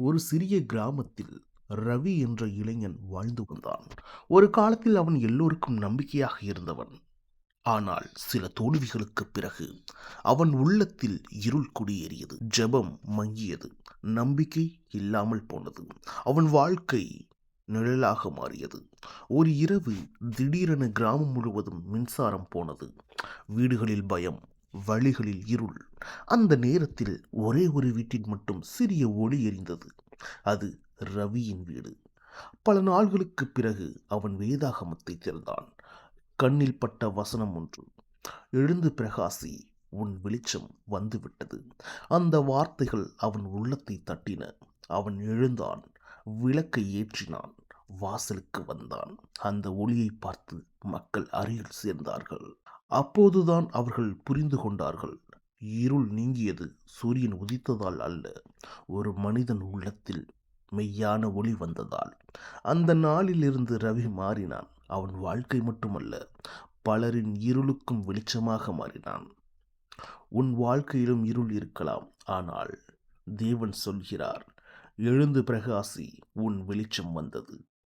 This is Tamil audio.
ஒரு சிறிய கிராமத்தில் ரவி என்ற இளைஞன் வாழ்ந்து வந்தான். ஒரு காலத்தில் அவன் எல்லோருக்கும் நம்பிக்கையாக இருந்தவன். ஆனால் சில தோல்விகளுக்குப் பிறகு அவன் உள்ளத்தில் இருள் குடியேறியது. ஜெபம் மங்கியது. நம்பிக்கை இல்லாமல் போனது. அவன் வாழ்க்கை நிழலாக மாறியது. ஒரு இரவு திடீரென கிராமம் முழுவதும் மின்சாரம் போனது. வீடுகளில் பயம், வழிகளில் இருள். அந்த நேரத்தில் ஒரே ஒரு வீட்டில் மட்டும் சிறிய ஒளி எரிந்தது. அது ரவியின் வீடு. பல நாள்களுக்குப் பிறகு அவன் வேதாகமத்தை திறந்தான். கண்ணில் பட்ட வசனம் ஒன்று: எழுந்து பிரகாசி, உன் வெளிச்சம் வந்துவிட்டது. அந்த வார்த்தைகள் அவன் உள்ளத்தை தட்டின. அவன் எழுந்தான், விளக்கை ஏற்றினான், வாசலுக்கு வந்தான். அந்த ஒளியை பார்த்து மக்கள் அருகில் சேர்ந்தார்கள். அப்போதுதான் அவர்கள் புரிந்து கொண்டார்கள். இருள் நீங்கியது சூரியன் உதித்ததால் அல்ல, ஒரு மனிதன் உள்ளத்தில் மெய்யான ஒளி வந்ததால். அந்த நாளிலிருந்து ரவி மாறினான். அவன் வாழ்க்கை மட்டுமல்ல, பலரின் இருளுக்கும் வெளிச்சமாக மாறினான். உன் வாழ்க்கையிலும் இருள் இருக்கலாம், ஆனால் தேவன் சொல்கிறார், எழுந்து பிரகாசி, உன் வெளிச்சம் வந்தது.